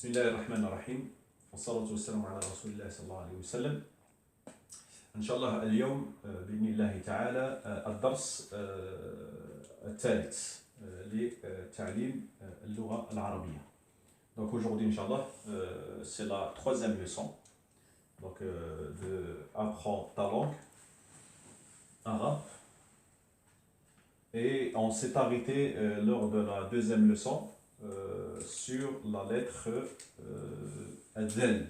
بسم الله الرحمن الرحيم والصلاة والسلام على رسول الله صلى الله عليه وسلم. إن شاء الله اليوم بإذن الله تعالى الدرس الثالث لتعليم اللغة العربية. Donc aujourd'hui, Inch'Allah, c'est la troisième leçon de apprendre ta langue arabe. Et on s'est arrêté lors de la deuxième leçon sur la lettre Adel.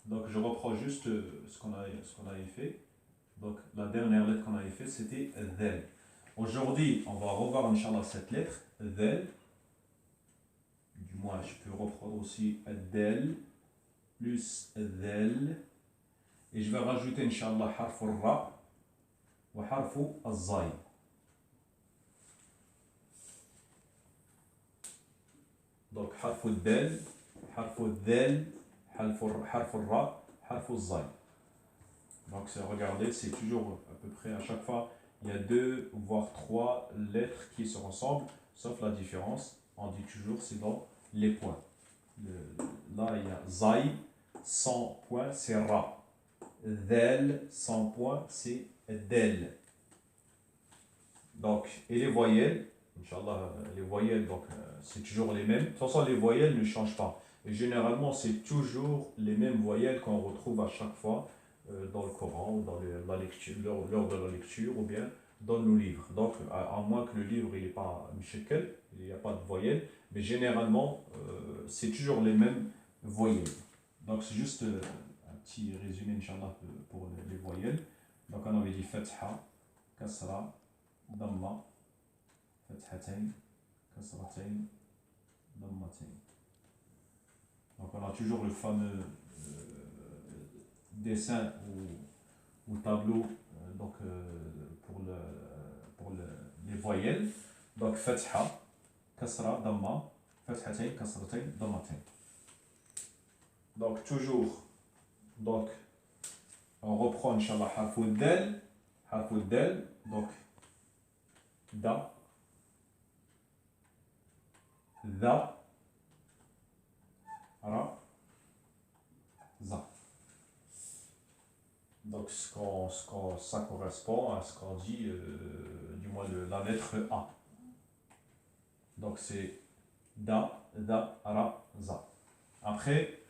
Donc je reprends juste ce qu'on avait fait. Donc la dernière lettre qu'on avait fait, c'était Adel. Aujourd'hui, on va revoir Inch'Allah cette lettre Adel. Du moins, je peux reprendre aussi Adel plus Adel. Et je vais rajouter Inch'Allah harf al-ra wa harf al-zay. Donc, harf al-dal, harf al-dal, harf al-ra, harf al-zay. Donc, regardez, c'est toujours à peu près à chaque fois, il y a 2 voire 3 lettres qui se ressemblent, sauf la différence, on dit toujours c'est dans les points. Là, il y a zay, 100 points, c'est ra. Dal, 100 points, c'est del. Donc, et les voyelles, Inch'Allah, les voyelles, donc c'est toujours les mêmes. De toute façon, les voyelles ne changent pas. Et généralement, c'est toujours les mêmes voyelles qu'on retrouve à chaque fois dans le Coran, ou dans la lecture, lors de la lecture, ou bien dans nos livres. Donc, à moins que le livre il n'est pas mishkel, il n'y a pas de voyelles, mais généralement, c'est toujours les mêmes voyelles. Donc, c'est juste un petit résumé, Inch'Allah, pour les voyelles. Donc, on avait dit Fatha, Kasra, Damma, Fathatayn, Kasratayn, Dammatayn. Donc on a toujours le fameux dessin ou tableau pour les voyelles. Donc Fatha, Kasra, Damma, Fathatayn, Kasratayn, Dammatayn. Donc toujours, donc on reprend Inch'Allah harful dal, donc da, da, ra, za. Donc ça correspond à ce qu'on dit, du moins la lettre A. Donc c'est da, ra, za. Après,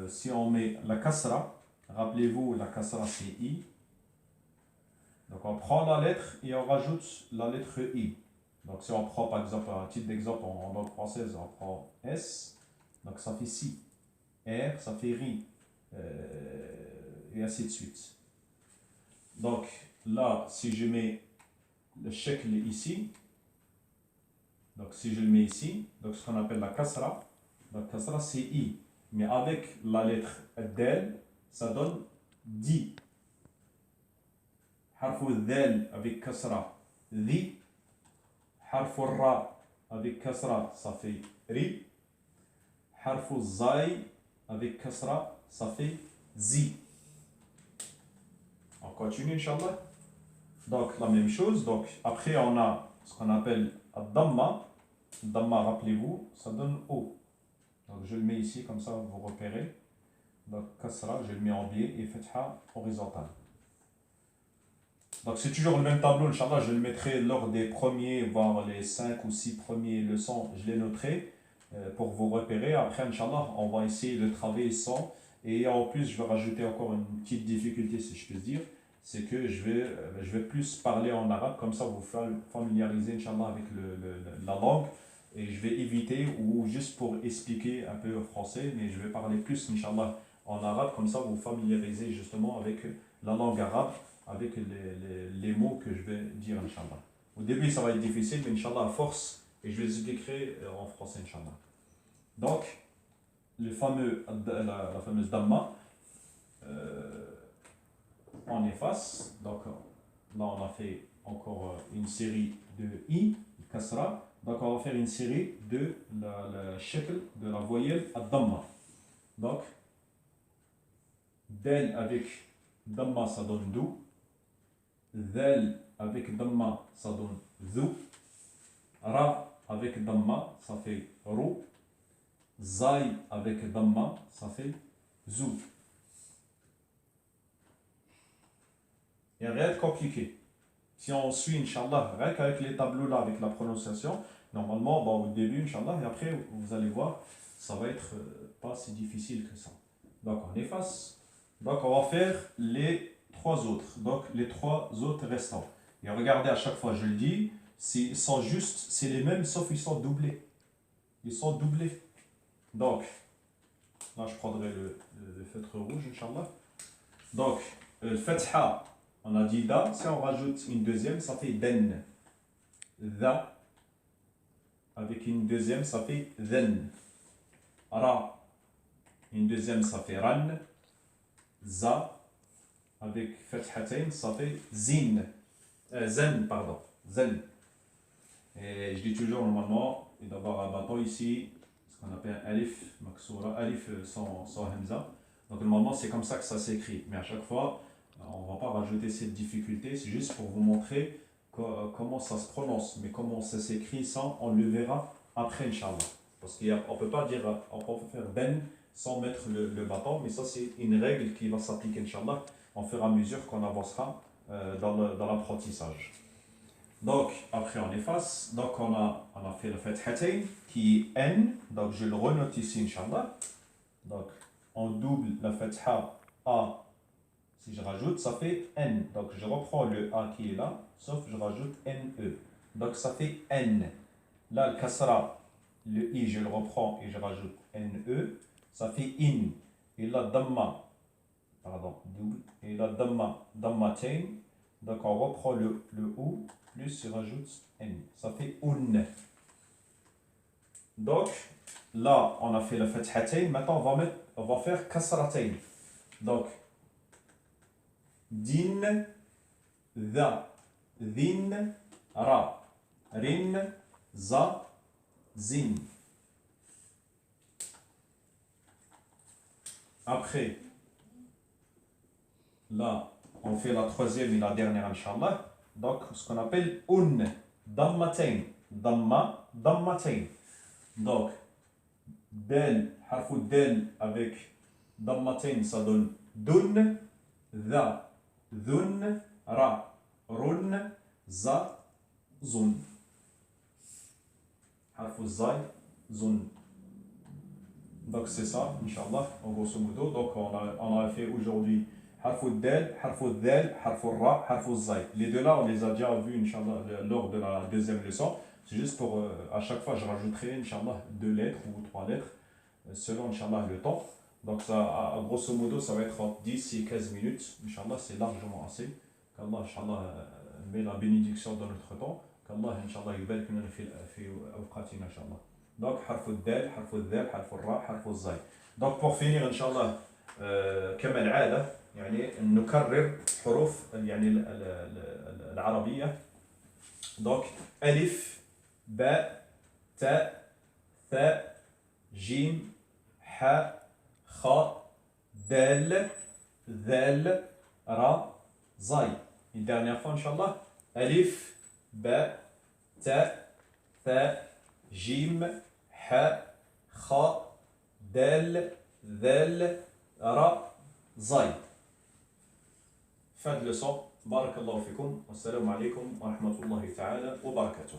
si on met la kasra, rappelez-vous la kasra c'est I. Donc on prend la lettre et on rajoute la lettre I. Donc si on prend par exemple un titre d'exemple en langue française, on prend S, donc ça fait si. R, ça fait ri. Et ainsi de suite. Donc là, si je mets le shekl ici, donc si je le mets ici, donc ce qu'on appelle la kasra, donc kasra c'est I. Mais avec la lettre del, ça donne di. Harfu del avec kasra, di. Harfu ra avec kasra, ça fait ri. Harfu zay avec kasra, ça fait zi. On continue, Inch'Allah. Donc, la même chose. Donc, après, on a ce qu'on appelle Damma. Damma, rappelez-vous, ça donne O. Donc, je le mets ici, comme ça, vous repérez. Donc, kasra, je le mets en biais et fatha horizontale. Donc, c'est toujours le même tableau, Inch'Allah. Je le mettrai lors des premiers, voire les 5 ou 6 premiers leçons. Je les noterai pour vous repérer. Après, Inch'Allah, on va essayer de travailler sans. Et en plus, je vais rajouter encore une petite difficulté, si je peux dire. C'est que je vais plus parler en arabe. Comme ça, vous familiariser, Inch'Allah, avec la langue. Et je vais éviter, ou juste pour expliquer un peu français, mais je vais parler plus, Inch'Allah, en arabe. Comme ça, vous familiariser justement avec la langue arabe, avec les mots que je vais dire, Inch'Allah. Au début, ça va être difficile, mais Inch'Allah, à force, et je vais expliquer en français, Inch'Allah. Donc, la fameuse Damma, on efface. Donc, là, on a fait encore une série de I, Kasra. Donc, on va faire une série de la shekl, de la voyelle Damma. Donc, Del avec Damma, ça donne Dou. Del avec Damma, ça donne Zou. Ra avec Damma, ça fait Rou. Zai avec Damma, ça fait Zou. Il n'y a rien de compliqué. Si on suit, Inch'Allah, rien qu'avec les tableaux là, avec la prononciation, normalement, bon, au début, Inch'Allah, et après, vous allez voir, ça va être pas si difficile que ça. Donc, on efface. Donc, on va faire les trois autres. Donc, les trois autres restants. Et regardez, à chaque fois, je le dis, ils sont juste, c'est les mêmes, sauf ils sont doublés. Ils sont doublés. Donc, là, je prendrai le feutre rouge, Inch'Allah. Donc, le Fatha, on a dit Da. Si on rajoute une deuxième, ça fait Den. Da. Avec une deuxième, ça fait Then. Ra. Une deuxième, ça fait Ran. Za. Avec Fathatain, ça fait Zin. Zen, pardon. Zen. Et je dis toujours, normalement, il doit y avoir un bâton ici, ce qu'on appelle Alif Maksoura, Alif sans Hamza. Donc normalement, c'est comme ça que ça s'écrit. Mais à chaque fois, on ne va pas rajouter cette difficulté, c'est juste pour vous montrer comment ça se prononce. Mais comment ça s'écrit, ça, on le verra après, Inch'Allah. Parce qu'on ne peut pas dire, on peut faire Ben sans mettre le bâton, mais ça, c'est une règle qui va s'appliquer, Inch'Allah, en fur et à mesure qu'on avancera dans l'apprentissage. Donc, après on efface. Donc, on a fait le Fathatain qui est N. Donc, je le renote ici, Inch'Allah. Donc, on double la Fatha A. Si je rajoute, ça fait N. Donc, je reprends le A qui est là, sauf je rajoute NE. Donc, ça fait N. Là, le Kasra, le I, je le reprends et je rajoute NE. Ça fait In. Et là, Damma, pardon, double. Et là, Dammatain. Donc, on reprend le OU, plus je rajoute N. Ça fait UN. Donc, là, on a fait le Fathatain. Maintenant, on va faire Kasratain. Donc, Din, Dha, Din, Ra, Rin, Za, Zin. Après, là, on fait la troisième et la dernière, Inch'Allah. Donc, ce qu'on appelle Un, Dammatain. Damma, Dammatain. Donc, Del, harfou Del avec Dammatain, ça donne Dun, Dha, Dhun, Ra, Run, Za, Zun. Harfou Zai, Zun. Donc, c'est ça, Inch'Allah, en grosso modo. Donc, on a fait aujourd'hui Harfou Del, Harfou Del, Harfou Ra, Harfou Zai. Les deux là, on les a déjà vus, Inch'Allah, lors de la deuxième leçon. C'est juste pour, à chaque fois, je rajouterai, Inch'Allah, 2 lettres ou 3 lettres, selon, Inch'Allah, le temps. Donc, ça, grosso modo, ça va être entre 10 et 15 minutes. Inch'Allah, c'est largement assez. Qu'Allah, Inch'Allah, met la bénédiction dans notre temps. Qu'Allah, Inch'Allah, yubarik lana fi awqatina, Inch'Allah. Donc, harfou Del, harfou Del, harfou Ra, harfou Zai. Donc, pour finir, Inch'Allah, كما العادة يعني نكرر حروف يعني العربية. Donc, ألف باء تاء ثاء جيم حاء خاء دال ذال را زاي. Une dernière fois, Inch'Allah. ألف باء تاء ثاء جيم حاء خاء دال ذال را زاي. Fin de leçon. بارك الله فيكم والسلام عليكم ورحمة الله تعالى وبركاته.